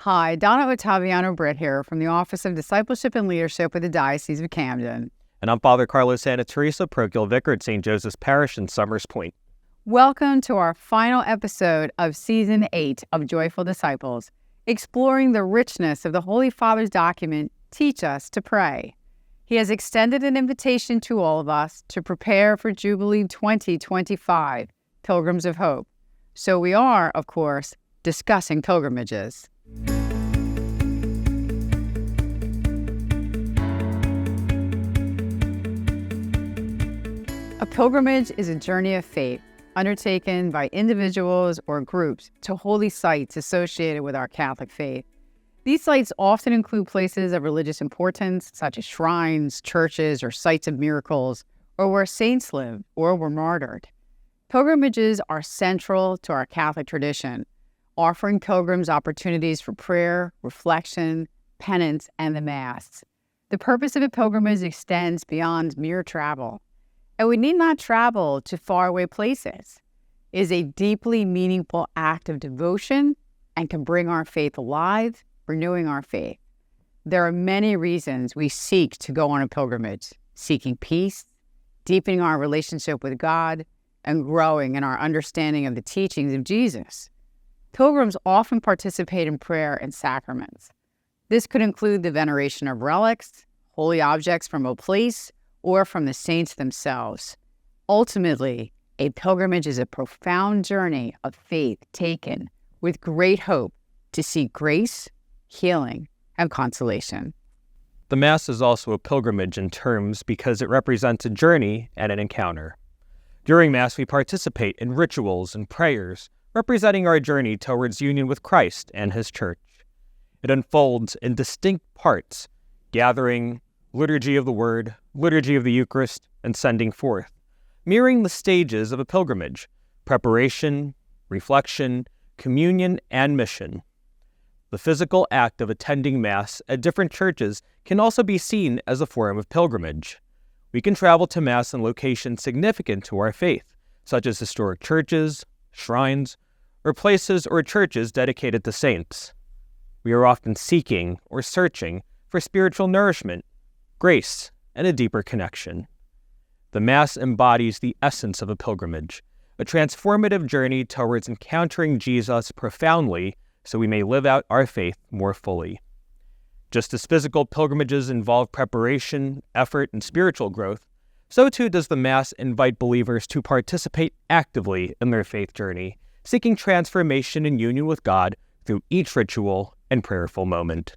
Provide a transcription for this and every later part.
Hi, Donna Ottaviano-Britt here from the Office of Discipleship and Leadership with the Diocese of Camden. And I'm Father Carlo Santa Teresa, Parochial Vicar at St. Joseph's Parish in Summers Point. Welcome to our final episode of Season 8 of Joyful Disciples, exploring the richness of the Holy Father's document, Teach Us to Pray. He has extended an invitation to all of us to prepare for Jubilee 2025, Pilgrims of Hope. So we are, of course, discussing pilgrimages. A pilgrimage is a journey of faith undertaken by individuals or groups to holy sites associated with our Catholic faith. These sites often include places of religious importance, such as shrines, churches, or sites of miracles, or where saints lived or were martyred. Pilgrimages are central to our Catholic tradition, offering pilgrims opportunities for prayer, reflection, penance, and the Mass. The purpose of a pilgrimage extends beyond mere travel, and we need not travel to faraway places. It is a deeply meaningful act of devotion and can bring our faith alive, renewing our faith. There are many reasons we seek to go on a pilgrimage: seeking peace, deepening our relationship with God, and growing in our understanding of the teachings of Jesus. Pilgrims often participate in prayer and sacraments. This could include the veneration of relics, holy objects from a place, or from the saints themselves. Ultimately, a pilgrimage is a profound journey of faith taken with great hope to seek grace, healing, and consolation. The Mass is also a pilgrimage in terms because it represents a journey and an encounter. During Mass, we participate in rituals and prayers representing our journey towards union with Christ and His Church. It unfolds in distinct parts: gathering, liturgy of the Word, liturgy of the Eucharist, and sending forth, mirroring the stages of a pilgrimage: preparation, reflection, communion, and mission. The physical act of attending Mass at different churches can also be seen as a form of pilgrimage. We can travel to Mass in locations significant to our faith, such as historic churches, shrines, or places or churches dedicated to saints. We are often seeking or searching for spiritual nourishment, grace, and a deeper connection. The Mass embodies the essence of a pilgrimage, a transformative journey towards encountering Jesus profoundly so we may live out our faith more fully. Just as physical pilgrimages involve preparation, effort, and spiritual growth, so too does the Mass invite believers to participate actively in their faith journey, seeking transformation and union with God through each ritual and prayerful moment.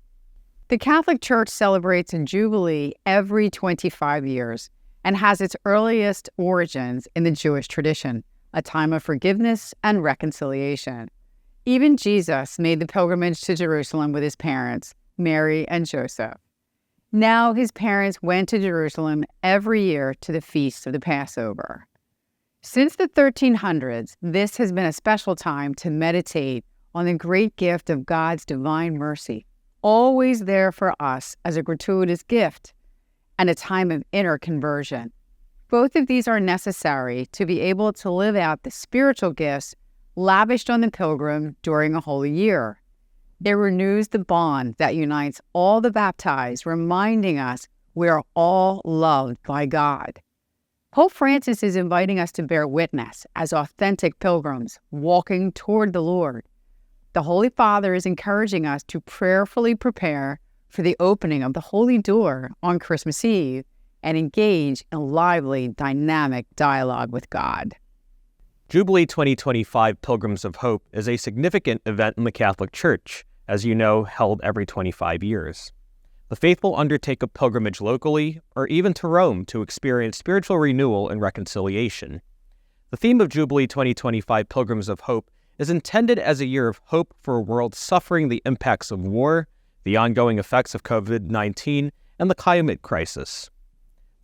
The Catholic Church celebrates a Jubilee every 25 years and has its earliest origins in the Jewish tradition, a time of forgiveness and reconciliation. Even Jesus made the pilgrimage to Jerusalem with his parents, Mary and Joseph. Now his parents went to Jerusalem every year to the feast of the Passover. Since the 1300s, this has been a special time to meditate on the great gift of God's divine mercy, always there for us as a gratuitous gift and a time of inner conversion. Both of these are necessary to be able to live out the spiritual gifts lavished on the pilgrim during a holy year. It renews the bond that unites all the baptized, reminding us we are all loved by God. Pope Francis is inviting us to bear witness as authentic pilgrims walking toward the Lord. The Holy Father is encouraging us to prayerfully prepare for the opening of the Holy Door on Christmas Eve and engage in lively, dynamic dialogue with God. Jubilee 2025 Pilgrims of Hope is a significant event in the Catholic Church, as you know, held every 25 years. The faithful undertake a pilgrimage locally or even to Rome to experience spiritual renewal and reconciliation. The theme of Jubilee 2025 Pilgrims of Hope is intended as a year of hope for a world suffering the impacts of war, the ongoing effects of COVID-19, and the climate crisis.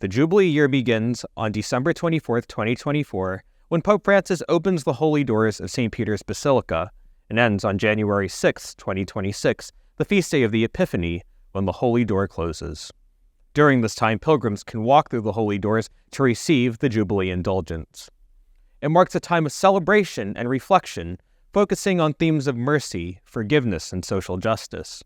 The Jubilee year begins on December 24, 2024, when Pope Francis opens the holy doors of St. Peter's Basilica, and ends on January 6, 2026, the feast day of the Epiphany, when the holy door closes. During this time, pilgrims can walk through the holy doors to receive the Jubilee indulgence. It marks a time of celebration and reflection focusing on themes of mercy, forgiveness, and social justice.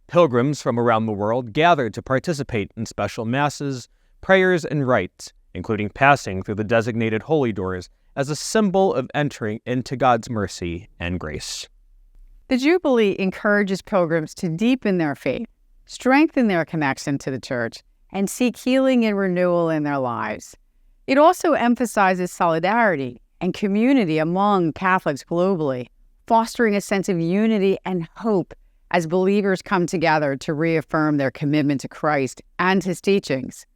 Pilgrims from around the world gather to participate in special masses, prayers, and rites, including passing through the designated holy doors as a symbol of entering into God's mercy and grace. The Jubilee encourages pilgrims to deepen their faith, strengthen their connection to the Church, and seek healing and renewal in their lives. It also emphasizes solidarity and community among Catholics globally, fostering a sense of unity and hope as believers come together to reaffirm their commitment to Christ and His teachings.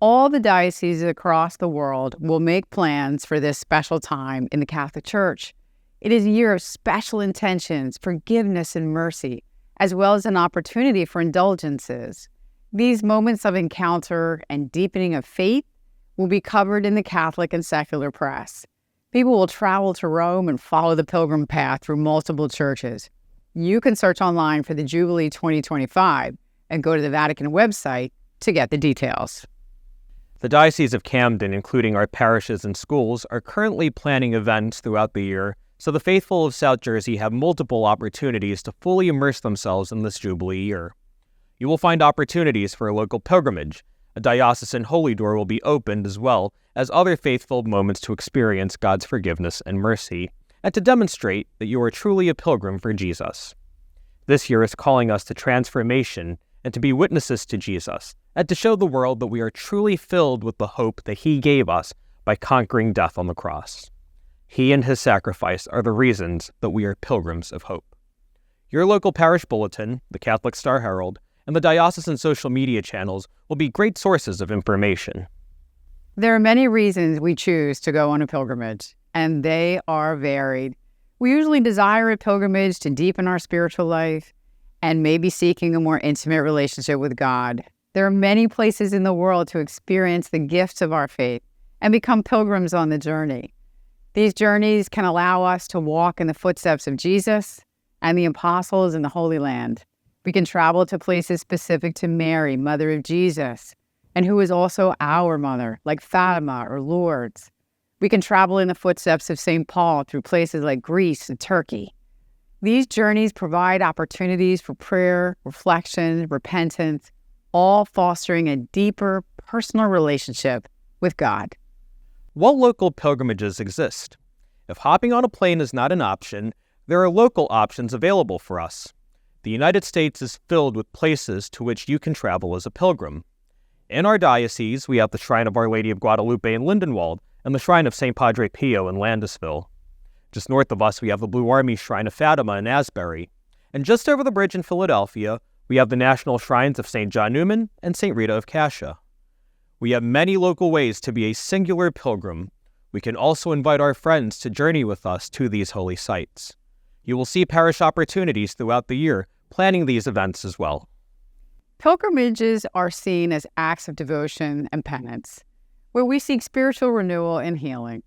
All the dioceses across the world will make plans for this special time in the Catholic Church. It is a year of special intentions, forgiveness, and mercy, as well as an opportunity for indulgences. These moments of encounter and deepening of faith will be covered in the Catholic and secular press. People will travel to Rome and follow the pilgrim path through multiple churches. You can search online for the Jubilee 2025 and go to the Vatican website to get the details. The Diocese of Camden, including our parishes and schools, are currently planning events throughout the year, so the faithful of South Jersey have multiple opportunities to fully immerse themselves in this Jubilee year. You will find opportunities for a local pilgrimage. A diocesan holy door will be opened, as well as other faithful moments to experience God's forgiveness and mercy, and to demonstrate that you are truly a pilgrim for Jesus. This year is calling us to transformation and to be witnesses to Jesus, and to show the world that we are truly filled with the hope that He gave us by conquering death on the cross. He and His sacrifice are the reasons that we are pilgrims of hope. Your local parish bulletin, the Catholic Star Herald, and the diocesan social media channels will be great sources of information. There are many reasons we choose to go on a pilgrimage, and they are varied. We usually desire a pilgrimage to deepen our spiritual life and maybe seeking a more intimate relationship with God. There are many places in the world to experience the gifts of our faith and become pilgrims on the journey. These journeys can allow us to walk in the footsteps of Jesus and the apostles in the Holy Land. We can travel to places specific to Mary, Mother of Jesus, and who is also our mother, like Fatima or Lourdes. We can travel in the footsteps of St. Paul through places like Greece and Turkey. These journeys provide opportunities for prayer, reflection, repentance, all fostering a deeper personal relationship with God. What local pilgrimages exist? If hopping on a plane is not an option, there are local options available for us. The United States is filled with places to which you can travel as a pilgrim. In our diocese, we have the Shrine of Our Lady of Guadalupe in Lindenwold and the Shrine of St. Padre Pio in Landisville. Just north of us, we have the Blue Army Shrine of Fatima in Asbury. And just over the bridge in Philadelphia, we have the National Shrines of St. John Neumann and St. Rita of Cascia. We have many local ways to be a singular pilgrim. We can also invite our friends to journey with us to these holy sites. You will see parish opportunities throughout the year planning these events as well. Pilgrimages are seen as acts of devotion and penance, where we seek spiritual renewal and healing.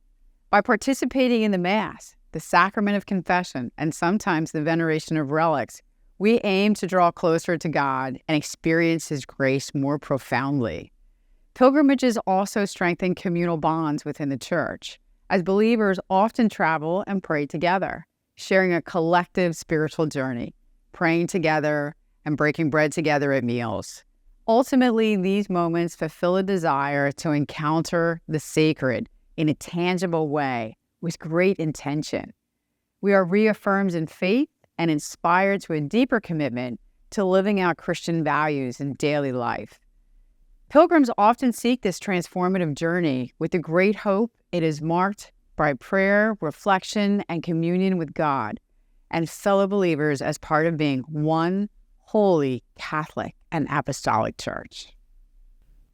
By participating in the Mass, the sacrament of confession, and sometimes the veneration of relics, we aim to draw closer to God and experience His grace more profoundly. Pilgrimages also strengthen communal bonds within the Church, as believers often travel and pray together, sharing a collective spiritual journey, praying together and breaking bread together at meals. Ultimately, these moments fulfill a desire to encounter the sacred in a tangible way with great intention. We are reaffirmed in faith and inspired to a deeper commitment to living out Christian values in daily life. Pilgrims often seek this transformative journey with the great hope it is marked by prayer, reflection, and communion with God and fellow believers as part of being one holy Catholic and Apostolic Church.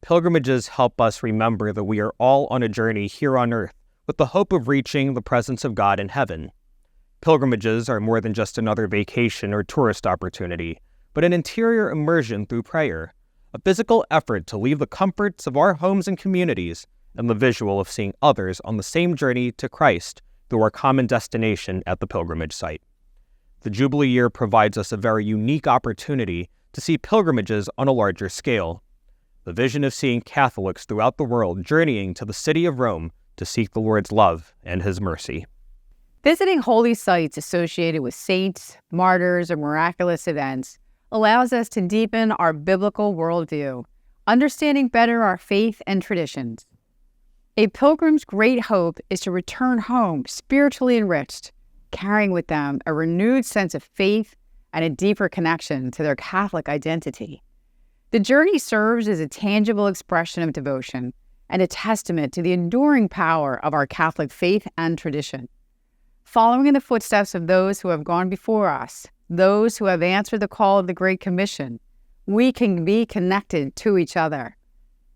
Pilgrimages help us remember that we are all on a journey here on earth with the hope of reaching the presence of God in heaven. Pilgrimages are more than just another vacation or tourist opportunity, but an interior immersion through prayer, a physical effort to leave the comforts of our homes and communities and the visual of seeing others on the same journey to Christ through our common destination at the pilgrimage site. The Jubilee year provides us a very unique opportunity to see pilgrimages on a larger scale. The vision of seeing Catholics throughout the world journeying to the city of Rome to seek the Lord's love and His mercy. Visiting holy sites associated with saints, martyrs, or miraculous events allows us to deepen our biblical worldview, understanding better our faith and traditions. A pilgrim's great hope is to return home spiritually enriched, carrying with them a renewed sense of faith and a deeper connection to their Catholic identity. The journey serves as a tangible expression of devotion and a testament to the enduring power of our Catholic faith and tradition. Following in the footsteps of those who have gone before us, those who have answered the call of the Great Commission, we can be connected to each other.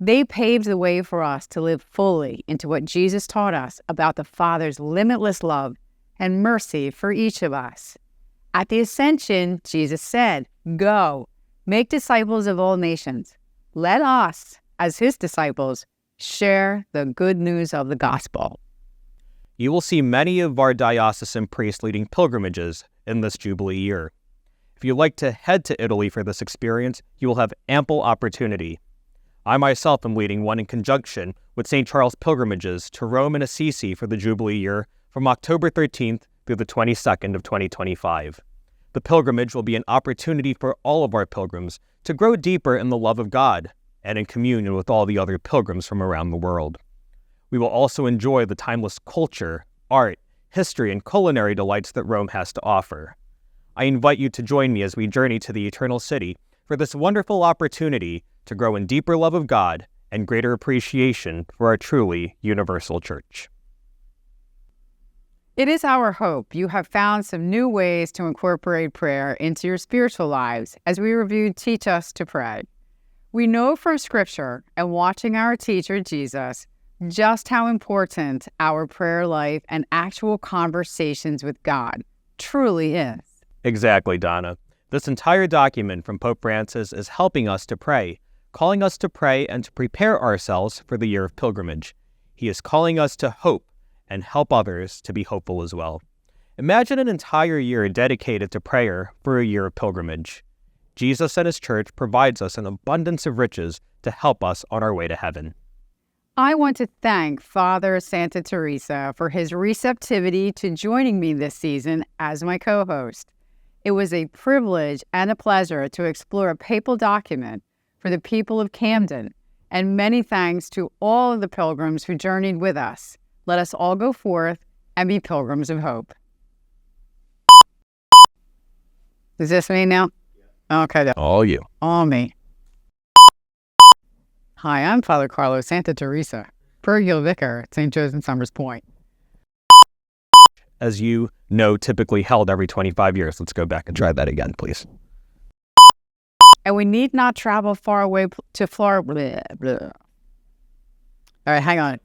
They paved the way for us to live fully into what Jesus taught us about the Father's limitless love and mercy for each of us. At the Ascension, Jesus said, "Go, make disciples of all nations. Let us, as his disciples, share the good news of the gospel." You will see many of our diocesan priests leading pilgrimages in this Jubilee year. If you'd like to head to Italy for this experience, you will have ample opportunity. I myself am leading one in conjunction with St. Charles Pilgrimages to Rome and Assisi for the Jubilee year from October 13th through the 22nd of 2025. The pilgrimage will be an opportunity for all of our pilgrims to grow deeper in the love of God and in communion with all the other pilgrims from around the world. We will also enjoy the timeless culture, art, history, and culinary delights that Rome has to offer. I invite you to join me as we journey to the Eternal City for this wonderful opportunity to grow in deeper love of God and greater appreciation for our truly universal church. It is our hope you have found some new ways to incorporate prayer into your spiritual lives as we reviewed Teach Us to Pray. We know from Scripture and watching our teacher, Jesus, just how important our prayer life and actual conversations with God truly is. Exactly, Donna. This entire document from Pope Francis is helping us to pray, calling us to pray and to prepare ourselves for the year of pilgrimage. He is calling us to hope and help others to be hopeful as well. Imagine an entire year dedicated to prayer for a year of pilgrimage. Jesus and his church provides us an abundance of riches to help us on our way to heaven. I want to thank Father Santa Teresa for his receptivity to joining me this season as my co-host. It was a privilege and a pleasure to explore a papal document for the people of Camden, and many thanks to all of the pilgrims who journeyed with us. Let us all go forth and be pilgrims of hope. Is this me now? Okay. All you. All me. Hi, I'm Father Carlo Santa Teresa, Parochial Vicar at St. Joe's in Somers Point. As you know, typically held every 25 years. Let's go back and try that again, please. And we need not travel far away to Florida. All right, hang on.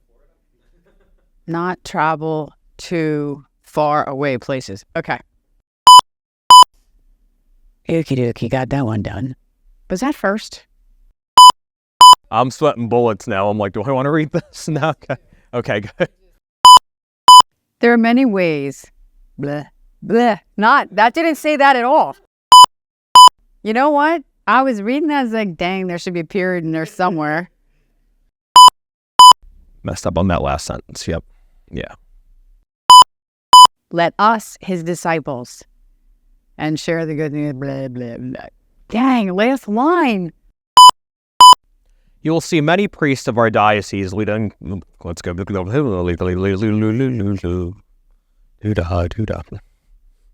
Not travel to far away places. Okay. Okie dokie, got that one done. Was that first? I'm sweating bullets now. I'm like, do I want to read this? No, okay, good. There are many ways. Bleh, bleh. That didn't say that at all. You know what? I was reading that as like, dang, there should be a period in there somewhere. Messed up on that last sentence. Yep. Yeah. Let us, his disciples, and share the good news. Blah, blah, blah. Dang, last line. You will see many priests of our diocese leading. Let's go.